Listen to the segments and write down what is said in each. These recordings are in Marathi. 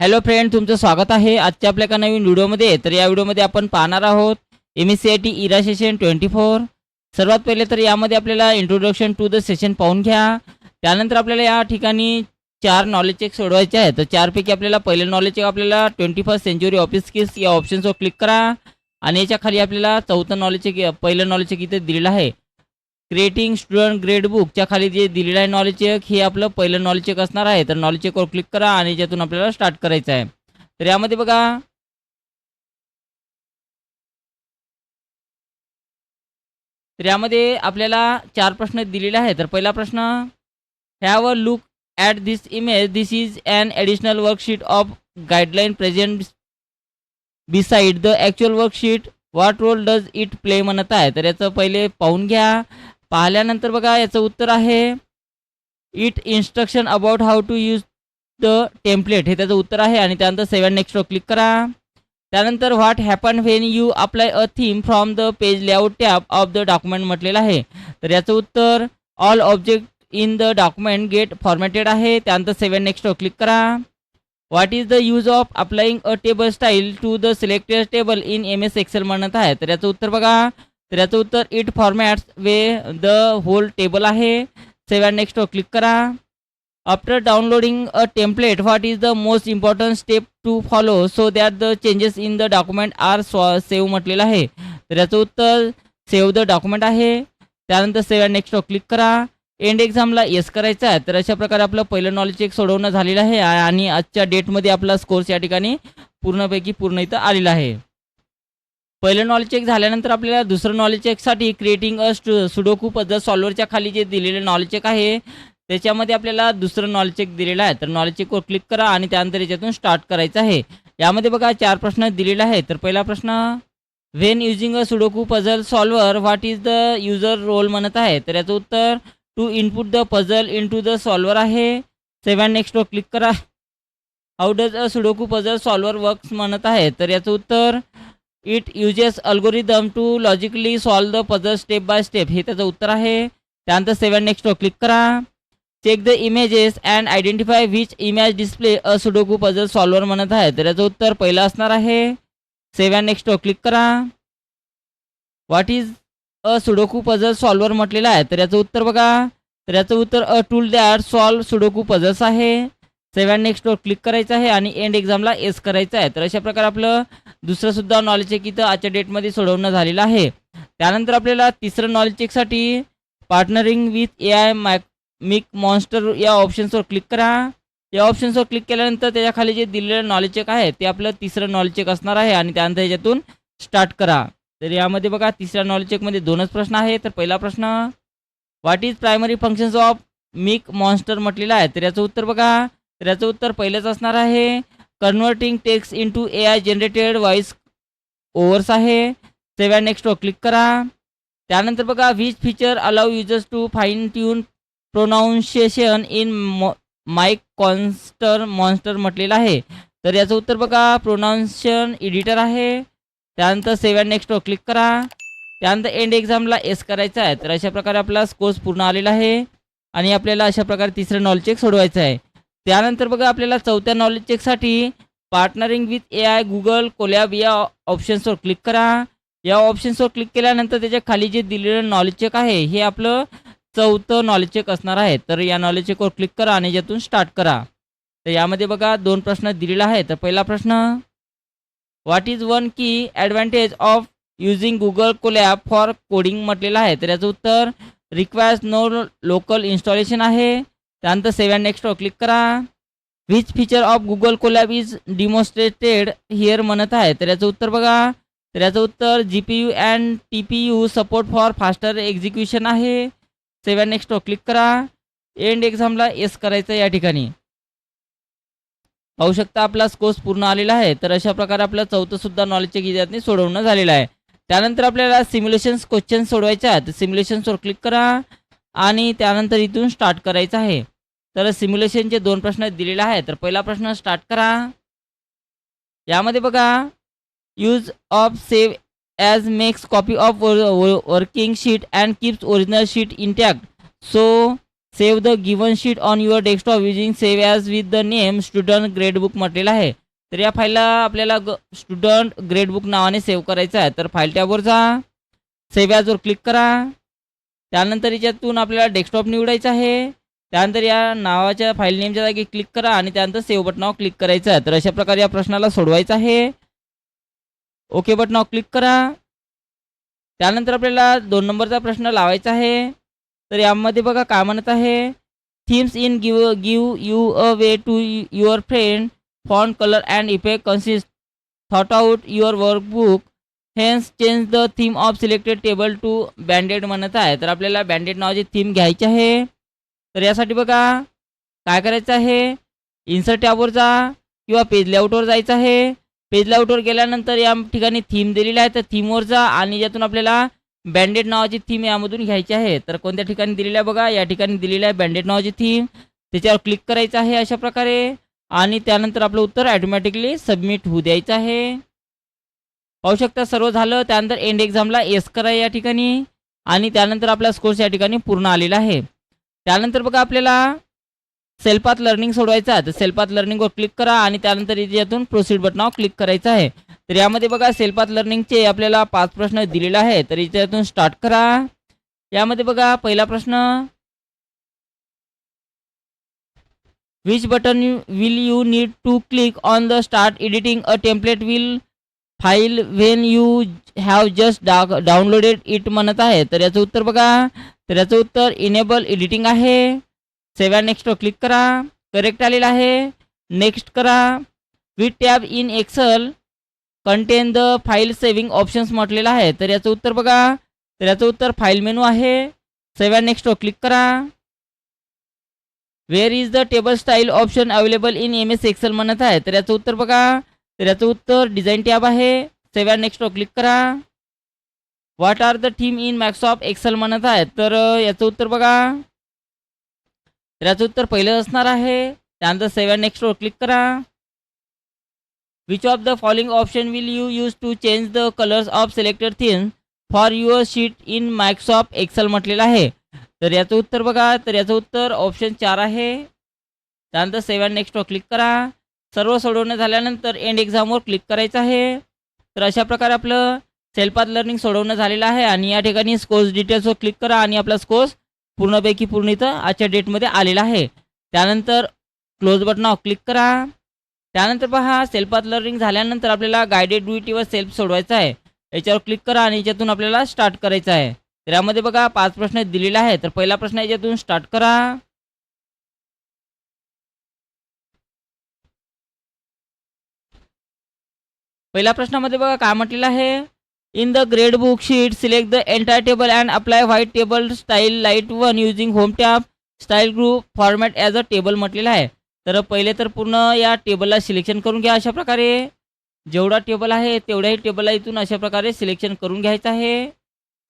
हॅलो फ्रेंड, तुमचं स्वागत आहे आजच्या आपल्या एका नवीन व्हिडिओमध्ये. तर या व्हिडिओमध्ये आपण पाहणार आहोत MSCIT इरा सेशन 24. सर्वात पहिले तर यामध्ये आपल्याला इंट्रोडक्शन टू द सेशन पाहून घ्या. त्यानंतर आपल्याला या ठिकाणी 4 नॉलेज चेक सोडवायचे आहेत. तर 4 पैकी आपल्याला पहिले नॉलेज चेक आपल्याला 21st सेंचुरी ऑफिस स्किल्स या ऑप्शन्सवर क्लिक करा आणि याच्या खाली आपल्याला चौथं नॉलेज चेक, पहिलं नॉलेज चेक इथे दिलेलं आहे. क्रिएटिंग स्टुडंट ग्रेड बुकच्या खाली जे दिलेलं आहे नॉलेज चेक, हे आपलं पहिलं नॉलेज चेक असणार आहे. तर नॉलेज चेकवर क्लिक करा आणि ज्यातून आपल्याला स्टार्ट करायचं आहे. तर यामध्ये बघा, तर यामध्ये आपल्याला 4 प्रश्न दिलेले आहेत. तर पहिला प्रश्न, have a look at this image, this is an additional worksheet of guideline present beside the actual worksheet, what role does it play म्हणत आहे. तर याचं पहिले पाहून घ्या. पाहिल्यानंतर बघा याचं उत्तर आहे it instruction about how to use the template, हे त्याचं उत्तर आहे. आणि त्यानंतर 7 नेक्स्टवर क्लिक करा. त्यानंतर what happen when you apply a theme from the page layout tab of the document म्हटलेलं आहे. तर याचं उत्तर all object in the document get formatted आहे. त्यानंतर 7 नेक्स्टवर क्लिक करा. What is the use of applying a table style to the selected table in MS Excel म्हणत आहे. तर याचं उत्तर बघा, तर याचं उत्तर it formats way the whole table आहे. 7 नेक्स्टवर क्लिक करा. After downloading a template, what is the most important step to follow so that the changes in the document are save म्हटलेलं आहे. तर याचं उत्तर सेव्ह द डॉक्युमेंट आहे. त्यानंतर 7 नेक्स्टवर क्लिक करा. एंड एक्झामला येस करायचं आहे. तर अशा प्रकारे आपलं पहिलं नॉलेज चेक सोडवणं झालेलं आहे आणि आजच्या डेटमध्ये आपला स्कोर्स या ठिकाणी पूर्णपैकी पूर्ण इथं आलेला आहे. पहिलं नॉलेज चेक झाल्यानंतर आपल्याला दुसरं नॉलेज चेकसाठी क्रिएटिंग अ सुडोकू पद्धत सॉल्वरच्या खाली जे दिलेले नॉलेज चेक आहे त्याच्यामध्ये आपल्याला दुसरं नॉलेज चेक दिलेलं आहे. तर नॉलेज चेकवर क्लिक करा आणि त्यानंतर याच्यातून स्टार्ट करायचं आहे. यामध्ये बघा 4 प्रश्न दिलेले आहेत. तर पहिला प्रश्न, when using a sudoku puzzle solver, what is the user role म्हणत आहे. तर याचं उत्तर to input the puzzle in to the solver आहे. 7 नेक्स्टवर क्लिक करा. How does a sudoku puzzle solver works म्हणत आहे. तर याचं उत्तर it uses algorithm to logically solve the puzzle step by step, हे त्याचं उत्तर आहे. त्यानंतर 7 नेक्स्टवर क्लिक करा. Check the images and identify which image display a sudoku puzzle solver म्हणत आहे. तर याचं उत्तर पहिलं असणार आहे. 7 नेक्स्टवर क्लिक करा. What is a sudoku puzzle solver म्हटलेलं आहे. तर याचं उत्तर बघा, तर याचं उत्तर a tool that solve sudoku puzzles आहे. 7 नेक्स्टवर क्लिक करायचं आहे आणि एंड एक्झामला एस करायचं आहे. तर अशा प्रकारे आपलं दुसरं सुद्धा नॉलेज चेक इथं आजच्या डेटमध्ये सोडवणं झालेलं आहे. त्यानंतर आपल्याला तिसरं नॉलेज चेकसाठी पार्टनरिंग विथ AI मिक मॉन्स्टर या ऑप्शन्सवर क्लिक करा. या ऑप्शन्सवर क्लिक केल्यानंतर त्याच्या खाली जे दिलेलं नॉलेज चेक आहे ते आपलं तिसरं नॉलेज चेक असणार आहे आणि त्यानंतर याच्यातून स्टार्ट करा. तर यामध्ये बघा तिसऱ्या नॉलेज चेकमध्ये 2च प्रश्न आहे. तर पहिला प्रश्न, what is primary functions of मिक मॉन्स्टर म्हटलेलं आहे. तर याचं उत्तर बघा, तर याचं उत्तर पहिलंच असणार आहे. Converting text into AI generated voice overs आहे. 7 नेक्स्टवर क्लिक करा. त्यानंतर बघा, which feature allow users to fine tune pronunciation in mike कॉन्स्टर मॉन्स्टर म्हटलेलं आहे. तर याचं उत्तर बघा, प्रोनाऊन्सिएशन एडिटर आहे. त्यानंतर 7 नेक्स्टवर क्लिक करा. त्यानंतर एंड एक्झामला एस करायचं आहे. तर अशा प्रकारे आपला कोर्स पूर्ण आलेला आहे आणि आपल्याला अशा प्रकारे तिसरं नॉलेज चेक सोडवायचं आहे. त्यानंतर बघा आपल्याला चौथ्या नॉलेज चेकसाठी partnering with AI Google collab या ऑप्शन्सवर क्लिक करा. या ऑप्शन्सवर क्लिक केल्यानंतर त्याच्या खाली जे दिलेलं नॉलेज चेक आहे हे आपलं चौथं नॉलेज चेक असणार आहे. तर या नॉलेज चेकवर क्लिक करा आणि यातून स्टार्ट करा. तर यामध्ये बघा 2 प्रश्न दिलेला आहे. तर पहिला प्रश्न, व्हॉट इज वन की advantage of using Google collab for coding म्हटलेलं आहे. तर याचं उत्तर रिक्वायर्स नो लोकल इन्स्टॉलेशन आहे. त्यानंतर 7 नेक्स्टवर क्लिक करा. Which feature of Google collab is demonstrated here म्हणत आहे. तर याचं उत्तर बघा, तर याचं उत्तर GPU and TPU support for faster execution आहे. 7 नेक्स्टवर क्लिक करा. एंड एक्झामला एस करायचं या ठिकाणी. पाहू शकता आपला कोर्स पूर्ण आलेला आहे. तर अशा प्रकारे आपलं चौथं सुद्धा नॉलेज चेक याच्यातनी सोडवणं झालेलं आहे. त्यानंतर आपल्याला सिम्युलेशन्स क्वेश्चन सोडवायचे आहेत. सिम्युलेशन्सवर क्लिक करा आणि त्यानंतर इथून स्टार्ट करायचं आहे. तर सिम्युलेशनचे 2 प्रश्न दिलेले आहेत. तर पहिला प्रश्न स्टार्ट करा. यामध्ये बघा, use of save as makes copy of working sheet and keeps original sheet intact so save the given sheet on your desktop using save as with the name student grade book म्हटलेलं आहे. तर या फाईलला आपल्याला स्टुडंट ग्रेड बुक नावाने सेव्ह करायचं आहे. तर फाईल टॅबवर जा, सेव्ह ॲजवर क्लिक करा. त्यानंतर याच्यातून आपल्याला डेस्कटॉप निवडायचं आहे. त्यानंतर या नावाच्या फाईल नेमच्या जागी क्लिक करा आणि त्यानंतर सेव्ह बटनावर क्लिक करायचं आहे. तर अशा प्रकारे या प्रश्नाला सोडवायचं आहे. ओके बटनावर क्लिक करा. त्यानंतर आपल्याला 2 नंबरचा प्रश्न लावायचा आहे. तर यामध्ये बघा काय म्हणत आहे, themes in give you a way to your friend font colour and effect consist thought out your workbook hence change the theme of selected table to banded म्हणत आहे. तर आपल्याला बँडेड नावाची थीम घ्यायची आहे. तर यासाठी बघा काय करायचं आहे, इन्सर्ट टॅबवर जा किंवा पेज लेआउटवर जायचं आहे. पेज लेआउटवर गेल्यानंतर या ठिकाणी थीम दिलेली आहे, तर थीमवर जा आणि यातून आपल्याला बँडेड नावाची थीम यामधून घ्यायची आहे. तर कोणत्या ठिकाणी दिलेली आहे बघा, या ठिकाणी दिलेली आहे बँडेड नावाची थीम. त्याच्यावर क्लिक करायचं आहे अशा प्रकारे आणि त्यानंतर आपलं उत्तर ॲटोमॅटिकली सबमिट होऊ द्यायचं आहे. पाहू शकता सर्व झालं. त्यानंतर एंड एक्झामला येस करा या ठिकाणी आणि त्यानंतर आपला स्कोर्स या ठिकाणी पूर्ण आलेला आहे. त्यानंतर बघा आपल्याला सेल्फ लर्निंग सोडवायचं आहे. तर सेल्फ लर्निंगवर क्लिक करा आणि त्यानंतर यातून प्रोसीड बटनावर क्लिक करायचं आहे. तर यामध्ये बघा सेल्फ लर्निंगचे आपल्याला 5 प्रश्न दिलेले आहे. तर याच्यातून स्टार्ट करा. यामध्ये बघा पहिला प्रश्न, which button will you need to click on the start editing a template will file when you have just downloaded it म्हणत आहे. तर याचं उत्तर बघा, तर याचं उत्तर इनेबल एडिटिंग आहे. सेव्ह अँड नेक्स्टवर क्लिक करा. करेक्ट आलेला आहे. नेक्स्ट करा. With tab in Excel contain the file saving options म्हटलेलं आहे. तर याचं उत्तर बघा, तर याचं उत्तर फाईल मेनू आहे. सेव्ह अँड नेक्स्टवर क्लिक करा. Where is the table style option available in MS Excel म्हणत आहे. तर याचं उत्तर बघा, तर याचं उत्तर डिझाईन टॅब आहे. सेव्ह अँड नेक्स्टवर क्लिक करा. What are the theme in Microsoft Excel म्हणत आहे. तर याचं उत्तर बघा, तर याचं उत्तर पहिलं असणार आहे. त्यानंतर सेव्ह अँड नेक्स्टवर क्लिक करा. Which of the following option will you use to change the colours of selected theme for your sheet in Microsoft Excel म्हटलेलं आहे. तर याचं उत्तर बघा, तर याचं उत्तर ऑप्शन 4 आहे. त्यानंतर सेव्ह अँड नेक्स्टवर क्लिक करा. सर्व सोडवणं झाल्यानंतर एंड एक्झामवर क्लिक करायचं आहे. तर अशा प्रकारे आपलं सेल्फ लर्निंग सोडवणं झालेलं आहे आणि या ठिकाणी स्कोर्स डिटेल्सवर क्लिक करा आणि आपला स्कोर्स पूर्णपैकी पूर्ण इथं आजच्या डेटमध्ये आलेला आहे. त्यानंतर क्लोज बटनावर क्लिक करा. त्यानंतर पहा सेल्फ लर्निंग झाल्यानंतर आपल्याला गायडेड ड्युटीवर सेल्फ सोडवायचं आहे. याच्यावर क्लिक करा आणि याच्यातून आपल्याला स्टार्ट करायचं आहे. तर यामध्ये बघा 5 प्रश्न दिलेले आहेत. तर पहिला प्रश्न याच्यातून स्टार्ट करा. पहिल्या प्रश्नामध्ये बघा काय म्हटलेलं आहे, in the grade book sheet select the entire table and apply white table style light 1 using home tab style group format as a table म्हटलेलं आहे. तर पहिले तर पूर्ण या टेबलला सिलेक्शन करून घ्या. अशा प्रकारे जेवढा टेबल आहे तेवढ्याही टेबलला इथून अशा प्रकारे सिलेक्शन करून घ्यायचं आहे.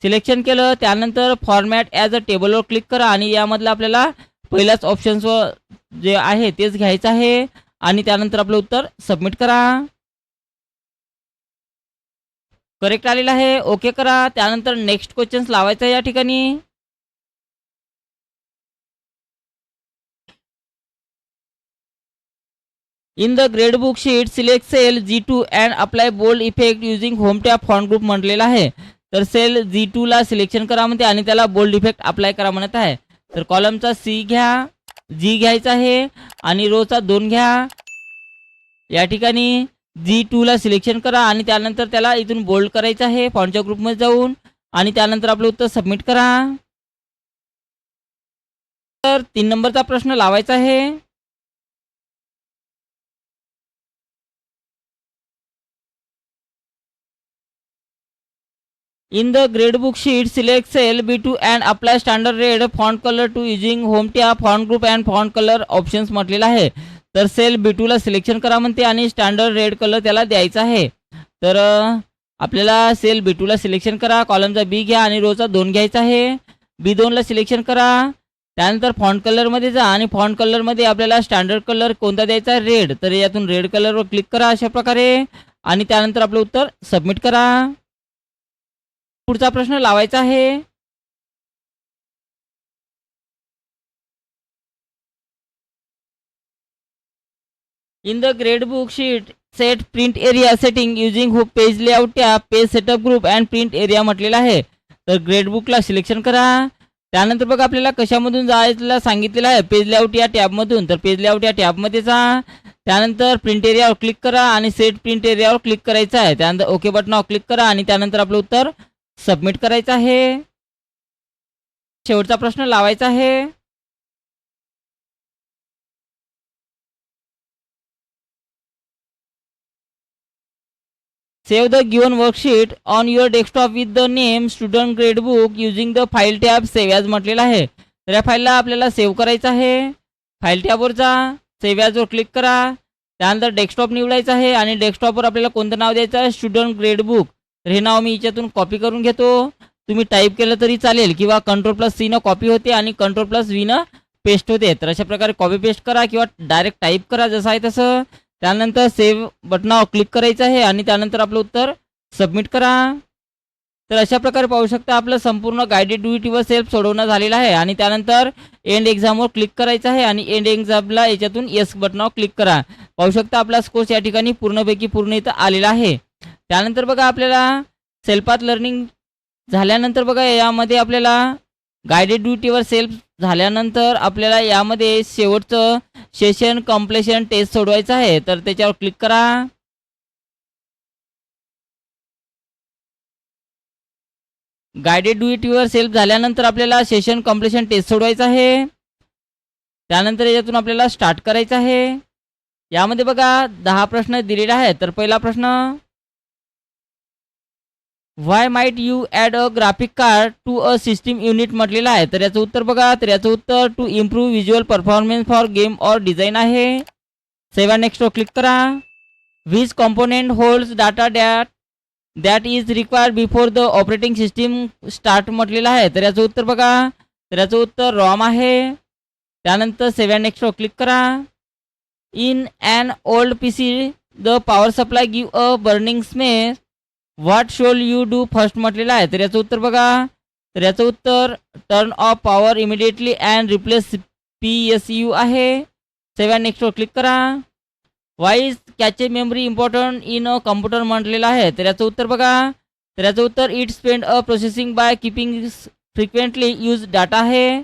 सिलेक्शन केलं त्यानंतर फॉर्मॅट ॲज अ टेबलवर क्लिक करा आणि यामधलं आपल्याला पहिल्याच ऑप्शन्सवर जे आहे तेच घ्यायचं आहे आणि त्यानंतर आपलं उत्तर सबमिट करा. करेक्ट आलेलं आहे. ओके करा. त्यानंतर नेक्स्ट क्वेश्चन्स लावायचा या ठिकाणी. In the grade book sheet select cell G2 and apply bold effect using home tab font group म्हटलेलं आहे. तर सेल G2 ला सिलेक्शन करा म्हणते आणि त्याला बोल्ड इफेक्ट अप्लाय करा म्हणत आहे. तर कॉलमचा C घ्या, G घ्यायचा आहे आणि रोचा 2 घ्या. या ठिकाणी G2 ला सिलेक्शन करा आणि त्यानंतर त्याला इथून बोल्ड करायचं आहे फॉन्टच्या ग्रुपमध्ये जाऊन आणि त्यानंतर आपलं उत्तर सबमिट करा. तर 3 नंबरचा प्रश्न लावायचा आहे. In the grade book sheet select cell B2 and apply standard red font colour to using home tab font group and font colour options म्हटलेलं आहे. तर सेल B2 ला सिलेक्शन करा म्हणते आणि स्टँडर्ड रेड कलर त्याला द्यायचा आहे. तर आपल्याला सेल B2 ला सिलेक्शन करा, कॉलमचा B घ्या आणि रोचा 2 घ्यायचा आहे. B2 ला सिलेक्शन करा. त्यानंतर फॉन्ट कलरमध्ये जा आणि फॉन्ट कलरमध्ये आपल्याला स्टँडर्ड कलर कोणता द्यायचा, रेड. तर यातून रेड कलरवर क्लिक करा अशा प्रकारे आणि त्यानंतर आपलं उत्तर सबमिट करा. पुढचा प्रश्न लावायचा आहे. In the grade book sheet set print area setting using हो page layout tab page setup group and print area म्हटलेला आहे. तर ग्रेड बुकला सिलेक्शन करा. त्यानंतर बघा आपल्याला कशामधून जायला सांगितलेलं आहे, पेज लेआउट या टॅबमधून. तर पेज लेआउट या टॅबमध्ये जा. त्यानंतर प्रिंट एरियावर क्लिक करा आणि सेट प्रिंट एरियावर क्लिक करायचं आहे. त्यानंतर ओके बटनावर क्लिक करा आणि त्यानंतर आपलं उत्तर सबमिट करायचं आहे. शेवटचा प्रश्न लावायचा आहे. Save the given worksheet on your desktop with the name student grade book using the file tab save as म्हटलेलं आहे. तर या फाईलला आपल्याला सेव्ह करायचं आहे. फाईल टॅबवर जा, सेव्ह ॲजवर क्लिक करा. त्यानंतर डेस्कटॉप निवडायचं आहे आणि डेस्कटॉपवर आपल्याला कोणतं नाव द्यायचं आहे, स्टुडंट ग्रेड बुक. तर हे नाव मी याच्यातून कॉपी करून घेतो. तुम्ही टाईप केलं तरी चालेल किंवा Ctrl+C न कॉपी होते आणि Ctrl+V न पेस्ट होते. तर अशा प्रकारे कॉपी पेस्ट करा किंवा डायरेक्ट टाईप करा जसं आहे तसं. त्यानंतर सेव्ह बटनावर क्लिक करायचं आहे आणि त्यानंतर आपलं उत्तर सबमिट करा. तर अशा प्रकारे पाहू शकता आपलं संपूर्ण गायडेड ड्युटीवर सेल्फ सोडवणं झालेलं आहे. आणि त्यानंतर एंड एक्झामवर क्लिक करायचं आहे आणि एंड एक्झामला याच्यातून येस बटनावर क्लिक करा. पाहू शकता आपला स्कोर्स या ठिकाणी पूर्णपैकी पूर्ण इथं आलेला आहे. त्यानंतर बघा आपल्याला सेल्फात लर्निंग झाल्यानंतर बघा यामध्ये आपल्याला गायडेड ड्युटीवर सेल्फ झाल्यानंतर आपल्याला यामध्ये शेवटचं सेशन कम्प्लेशन टेस्ट सोडवायचं आहे. तर त्याच्यावर क्लिक करा. गायडेड ड्युटीवर सेल्फ झाल्यानंतर आपल्याला सेशन कम्प्लेशन टेस्ट सोडवायचं आहे. त्यानंतर याच्यातून आपल्याला स्टार्ट करायचं आहे. यामध्ये बघा 10 प्रश्न दिलेले आहेत. तर पहिला प्रश्न, why might you add a graphic card to a system unit म्हटलेलं आहे. तर याचं उत्तर बघा. तर याचं उत्तर to improve visual performance for game or design आहे. सेव्ह नेक्स्टवर क्लिक करा. Which component holds data that is required before the operating system start म्हटलेलं आहे. तर याचं उत्तर बघा. तर याचं उत्तर रॉम आहे. त्यानंतर सेव्ह नेक्स्टवर क्लिक करा. In an old PC the power supply give a burning smell. What should you do first म्हटलेलं आहे. तर याचं उत्तर बघा. तर याचं उत्तर turn off power immediately and replace PSU आहे. सेव्ह नेक्स्टवर क्लिक करा. Why is cache memory important in a computer म्हटलेलं आहे. तर याचं उत्तर बघा. तर याचं उत्तर it spend a processing by keeping frequently use data आहे.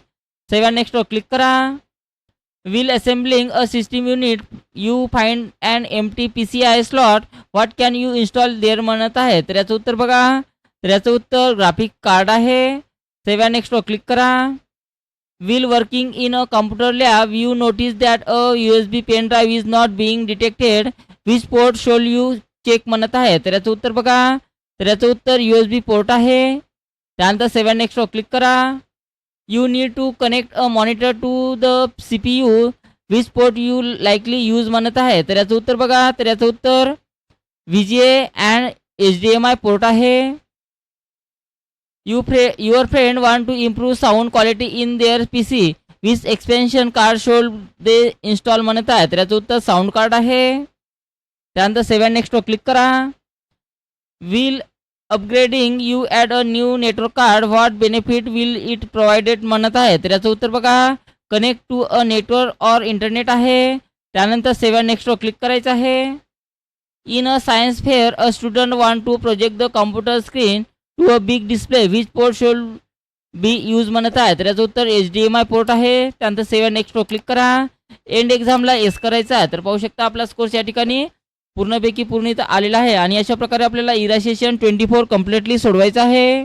सेव्ह नेक्स्टवर क्लिक करा. While assembling a system unit you find and empty PCI slot. What can you install there म्हणत आहे. तर याचं उत्तर बघा. तर याचं उत्तर ग्राफिक कार्ड आहे. सेव्ह नेक्स्टवर क्लिक करा. While working in a computer lab you notice that a USB pen drive is not being detected. Which port should you check म्हणत आहे. तर याचं उत्तर बघा. तर याचं उत्तर USB पोर्ट आहे. त्यानंतर सेव्ह नेक्स्टवर क्लिक करा. You need to connect a monitor to the CPU. Which port you likely use म्हणत आहे. तर याचं उत्तर बघा. तर याचं उत्तर VGA अँड HDMI पोर्ट आहे. Your friend want to improve sound quality in their PC. Which expansion card should they install म्हणत आहे. तर याचं उत्तर साऊंड कार्ड आहे. त्यानंतर सेव्ह नेक्स्टवर क्लिक करा. While upgrading you add a new network card. What benefit will it provided म्हणत आहे. तर याचं उत्तर बघा. Connect to a network or internet आहे. त्यानंतर सेव्ह नेक्स्टवर क्लिक करायचं आहे. In a science fair a student want to project the computer screen to a big display. Which port should be use म्हणत आहे. तर याचं उत्तर HDMI पोर्ट आहे. त्यानंतर सेव्ह नेक्स्टवर क्लिक करा. एंड एक्झामला येस करायचं आहे. तर पाहू शकता आपला स्कोर्स या ठिकाणी पूर्णपैकी पूर्ण इथं आलेला आहे. आणि अशा प्रकारे आपल्याला इरा सेशन 24 कम्प्लिटली सोडवायचं आहे.